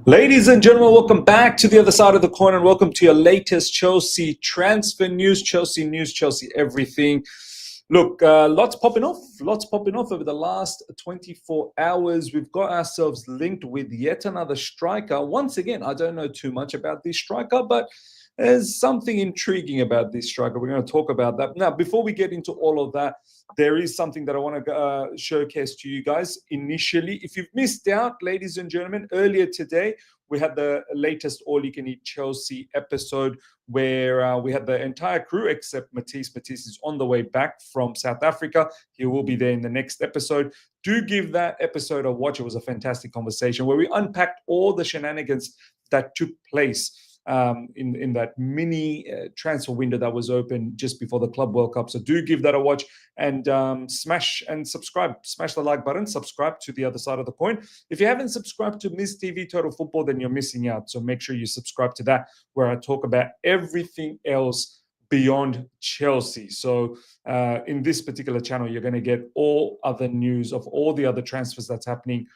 Ladies and gentlemen, welcome back to the other side of the coin and welcome to your latest Chelsea transfer news, Chelsea everything. Look, lots popping off over the last 24 hours. We've got ourselves linked with yet another striker. Once again, I don't know too much about this striker, but there's something intriguing about this striker. We're going to talk about that. Now, before we get into all of that, there is something that I want to showcase to you guys initially. If you've missed out, ladies and gentlemen, earlier today, we had the latest All You Can Eat Chelsea episode where we had the entire crew except Matisse. Matisse is on the way back from South Africa. He will be there in the next episode. Do give that episode a watch. It was a fantastic conversation where we unpacked all the shenanigans that took place in that mini transfer window that was open just before the Club World Cup. So do give that a watch and smash and subscribe. Smash the like button, subscribe to the other side of the coin. If you haven't subscribed to Miss TV Total Football, then you're missing out. So make sure you subscribe to that, where I talk about everything else beyond Chelsea. So in this particular channel, you're going to get all other news of all the other transfers that's happening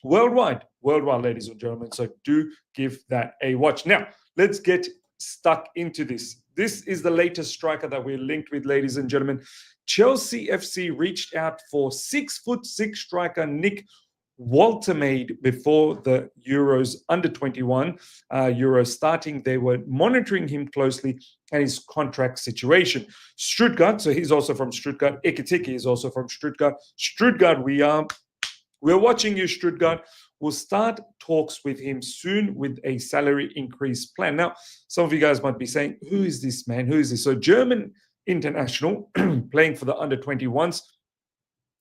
worldwide, ladies and gentlemen. So do give that a watch. Now, let's get stuck into this. This is the latest striker that we're linked with, ladies and gentlemen. Chelsea FC reached out for 6'6" striker Nick Woltemade before the Euros under-21 Euros starting. They were monitoring him closely and his contract situation. Stuttgart, so he's also from Stuttgart. Ekitike is also from Stuttgart. Stuttgart, we're watching you, Stuttgart. We'll start talks with him soon with a salary increase plan. Now, some of you guys might be saying, who is this man? Who is this? So German international playing for the under-21s.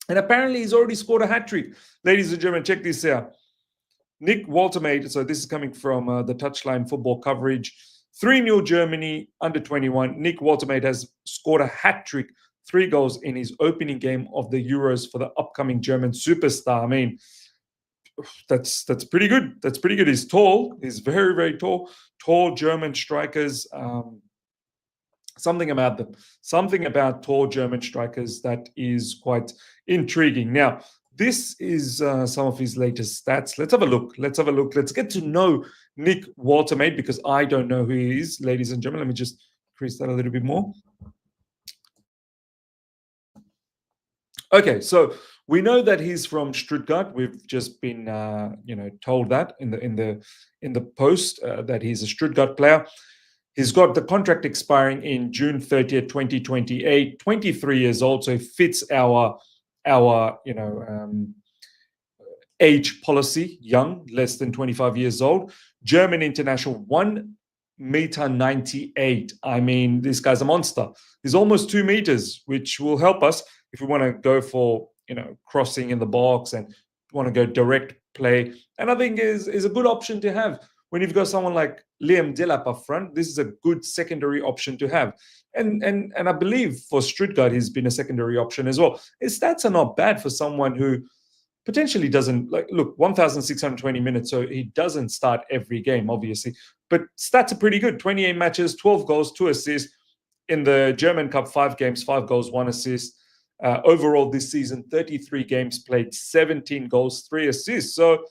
And apparently he's already scored a hat-trick. Ladies and gentlemen, check this out. Nick Woltemade, so this is coming from the Touchline football coverage. 3-0 Germany, under-21. Nick Woltemade has scored a hat-trick, 3 goals in his opening game of the Euros for the upcoming German superstar. I mean, that's pretty good. That's pretty good. He's tall. He's very, very tall. Tall German strikers. Something about them. Something about tall German strikers that is quite intriguing. Now, this is some of his latest stats. Let's have a look. Let's get to know Nick Woltemade because I don't know who he is, ladies and gentlemen. Let me just increase that a little bit more. Okay, so we know that he's from Stuttgart. We've just been, told that in the post that he's a Stuttgart player. He's got the contract expiring in June 30th, 2028. 23 years old, so he fits our age policy. Young, less than 25 years old. German international, 1.98 m. I mean, this guy's a monster. He's almost 2 meters, which will help us if we want to go for, crossing in the box and want to go direct play. And I think is a good option to have. When you've got someone like Liam Delap up front, this is a good secondary option to have. And I believe for Stuttgart, he's been a secondary option as well. His stats are not bad for someone who potentially doesn't, look, 1,620 minutes, so he doesn't start every game, obviously. But stats are pretty good. 28 matches, 12 goals, 2 assists. In the German Cup, 5 games, 5 goals, 1 assist. Overall this season, 33 games played, 17 goals, 3 assists. So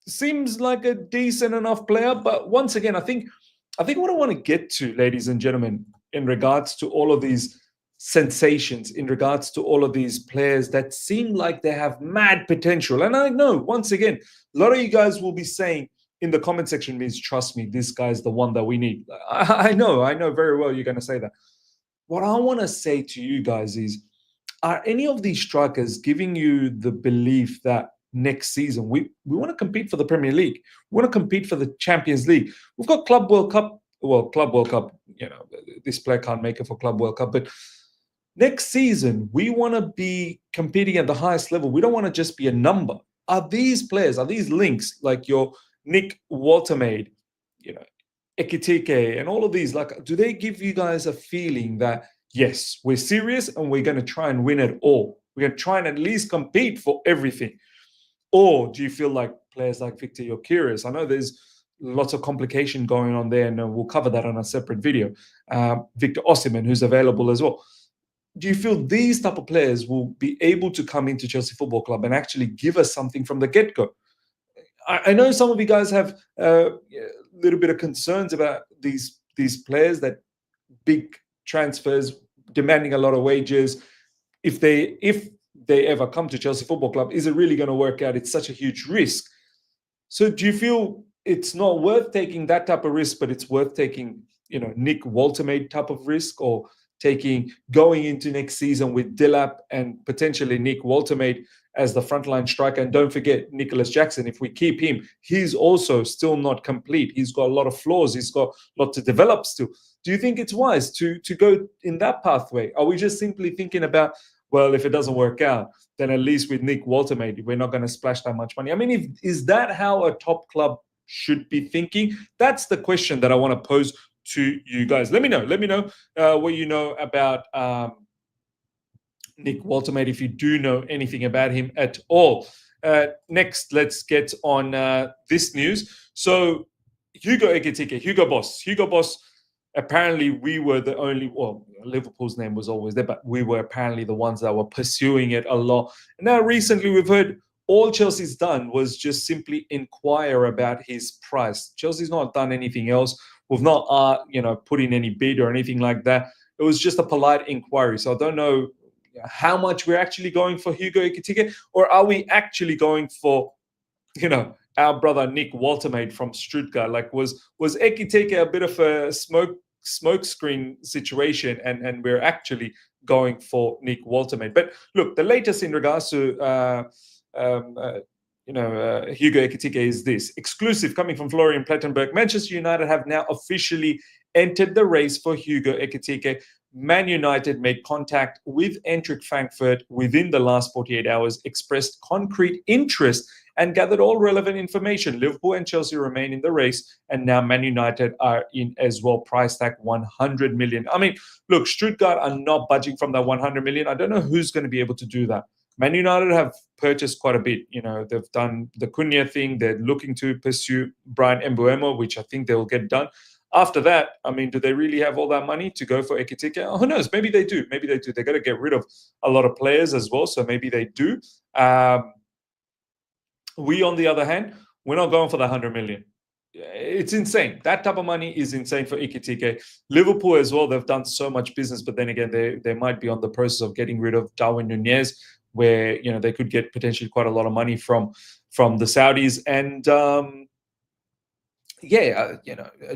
seems like a decent enough player. But once again, I think what I want to get to, ladies and gentlemen, in regards to all of these sensations, in regards to all of these players that seem like they have mad potential. And I know, once again, a lot of you guys will be saying in the comment section, means trust me, this guy's the one that we need. I know very well you're going to say that. What I want to say to you guys is, are any of these strikers giving you the belief that next season we want to compete for the Premier League? We want to compete for the Champions League. We've got Club World Cup. Well, Club World Cup, this player can't make it for Club World Cup. But next season, we want to be competing at the highest level. We don't want to just be a number. Are these players, are these links like your Nick Woltemade, Ekitike, and all of these, do they give you guys a feeling that, yes, we're serious and we're going to try and win it all? We're going to try and at least compete for everything. Or do you feel like players like Victor Gyökeres? I know there's lots of complication going on there, and we'll cover that on a separate video. Victor Osimhen, who's available as well. do you feel these type of players will be able to come into Chelsea Football Club and actually give us something from the get-go? I know some of you guys have a little bit of concerns about these players, that big transfers demanding a lot of wages. If they ever come to Chelsea Football Club, is it really going to work out? It's such a huge risk. So do you feel it's not worth taking that type of risk, but it's worth taking, Nick Woltemade type of risk, or going into next season with Dilap and potentially Nick Woltemade as the frontline striker? And don't forget Nicholas Jackson. If we keep him, he's also still not complete. He's got a lot of flaws. He's got a lot to develop still. Do you think it's wise to go in that pathway? Are we just simply thinking about, well, if it doesn't work out, then at least with Nick Woltemade, we're not going to splash that much money? I mean, is that how a top club should be thinking? That's the question that I want to pose to you guys. Let me know what you know about Nick Woltemade, if you do know anything about him at all. Next, let's get on this news. So Hugo Ekitike, Hugo Boss. Apparently, we were the only, well, Liverpool's name was always there, but we were apparently the ones that were pursuing it a lot. And now, recently, we've heard all Chelsea's done was just simply inquire about his price. Chelsea's not done anything else. We've not, put in any bid or anything like that. It was just a polite inquiry. So I don't know how much we're actually going for Hugo Ekitike, or are we actually going for, our brother Nick Woltemade from Stuttgart? Like, was Ekitike a bit of a smokescreen situation, and we're actually going for Nick Woltemade? But look, the latest in regards to Hugo Ekitike is this. Exclusive coming from Florian Plettenberg. Manchester United have now officially entered the race for Hugo Ekitike. Man United made contact with Eintracht Frankfurt within the last 48 hours, expressed concrete interest, and gathered all relevant information. Liverpool and Chelsea remain in the race, and now Man United are in as well. Price tag 100 million. I mean, look, Stuttgart are not budging from that 100 million. I don't know who's going to be able to do that. Man United have purchased quite a bit. They've done the Cunha thing. They're looking to pursue Brian Mbeumo, which I think they will get done. After that, I mean, do they really have all that money to go for Ekitike? Who knows? Maybe they do. They got to get rid of a lot of players as well, so maybe they do. We, on the other hand, we're not going for the 100 million. It's insane. That type of money is insane for Ekitike. Liverpool as well, they've done so much business, but then again, they might be on the process of getting rid of Darwin Nunez, where they could get potentially quite a lot of money from the Saudis. And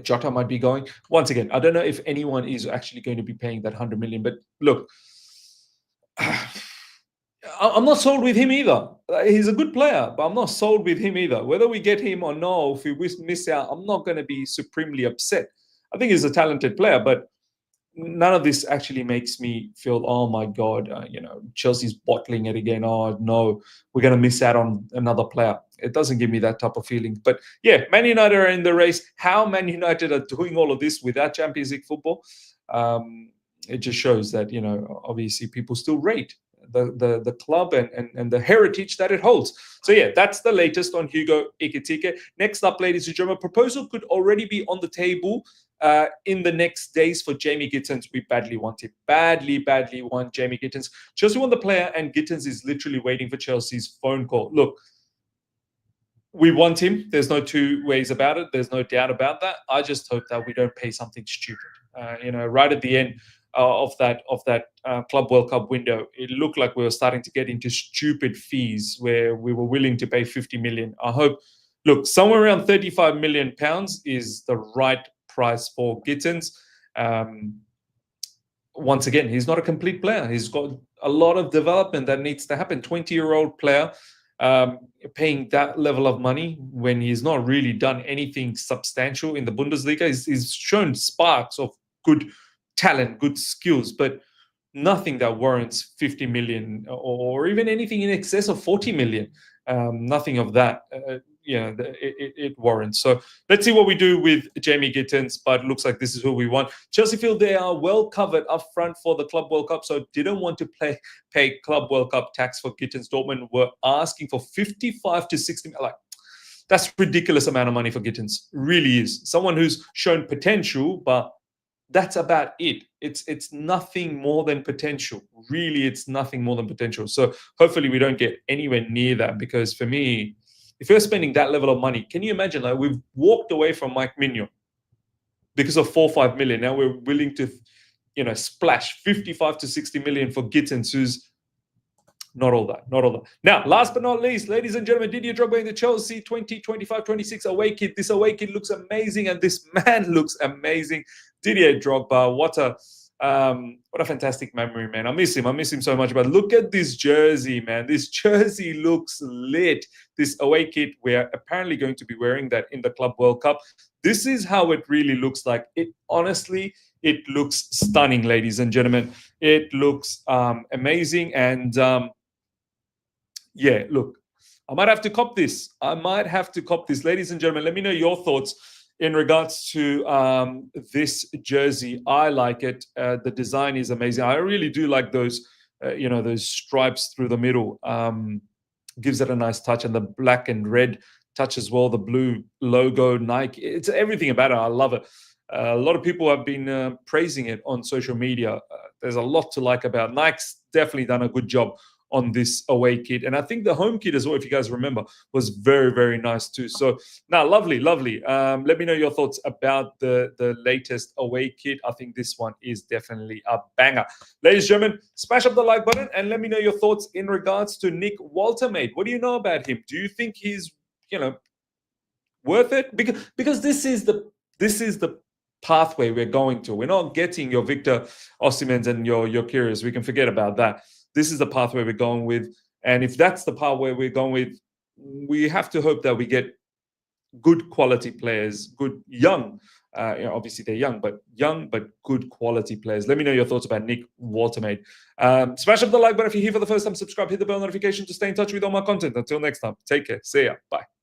Jota might be going. Once again, I don't know if anyone is actually going to be paying that 100 million. But look, I'm not sold with him either. He's a good player, but I'm not sold with him either. Whether we get him or no, if we miss out, I'm not going to be supremely upset. I think he's a talented player, but none of this actually makes me feel, oh my God, Chelsea's bottling it again. Oh no, we're going to miss out on another player. It doesn't give me that type of feeling. But yeah, Man United are in the race. How Man United are doing all of this without Champions League football, it just shows that, obviously people still rate the club and the heritage that it holds. So yeah, that's the latest on Hugo Ekitike. Next up, ladies and gentlemen, proposal could already be on the table in the next days for Jamie Gittens. We badly want him. Badly want Jamie Gittens. Chelsea want the player, and Gittens is literally waiting for Chelsea's phone call. Look, we want him. There's no two ways about it. There's no doubt about that. I just hope that we don't pay something stupid. Right at the end of that Club World Cup window, it looked like we were starting to get into stupid fees where we were willing to pay 50 million. I hope, look, somewhere around 35 million pounds is the right price for Gittens. Once again, he's not a complete player. He's got a lot of development that needs to happen. 20-year-old player, paying that level of money when he's not really done anything substantial in the Bundesliga. He's shown sparks of good talent, good skills, but nothing that warrants 50 million or even anything in excess of 40 million. Nothing of that. It warrants. So let's see what we do with Jamie Gittens, but it looks like this is who we want. Chelsea feel they are well covered up front for the Club World Cup, so didn't want to pay Club World Cup tax for Gittens. Dortmund were asking for 55 to 60. Like, that's ridiculous amount of money for Gittens. Really is. Someone who's shown potential, but that's about it. It's nothing more than potential. Really, it's nothing more than potential. So hopefully we don't get anywhere near that, because for me, if you're spending that level of money, can you imagine? Like, we've walked away from Mike Mignon because of 4-5 million. Now we're willing to, splash 55 to 60 million for Gittens, who's not all that. Now, last but not least, ladies and gentlemen, Didier Drogba in the Chelsea 2025-26 away kit. This away kit looks amazing, and this man looks amazing. Didier Drogba, what a fantastic memory, man. I miss him so much. But look at this jersey, man. This jersey looks lit. This away kit, we're apparently going to be wearing that in the Club World Cup. This is how it really looks like. It looks stunning, ladies and gentlemen. It looks amazing. And yeah, look, I might have to cop this. Ladies and gentlemen, let me know your thoughts in regards to this jersey. I like it. The design is amazing. I really do like those, those stripes through the middle. Gives it a nice touch, and the black and red touch as well. The blue logo, Nike. It's everything about it. I love it. A lot of people have been praising it on social media. There's a lot to like about. Nike's definitely done a good job on this away kit, and I think the home kit as well, if you guys remember, was very, very nice too. So now, lovely. Let me know your thoughts about the latest away kit. I think this one is definitely a banger. Ladies and gentlemen, smash up the like button and let me know your thoughts in regards to Nick Woltemade. What do you know about him? Do you think he's worth it? Because this is the pathway we're going to. We're not getting your Victor Osimhen's and your Kyrgios. We can forget about that. This is the pathway we're going with. And if that's the pathway we're going with, we have to hope that we get good quality players, good young, obviously they're young, but good quality players. Let me know your thoughts about Nick Woltemade. Smash up the like button if you're here for the first time. Subscribe, hit the bell notification to stay in touch with all my content. Until next time, take care. See ya. Bye.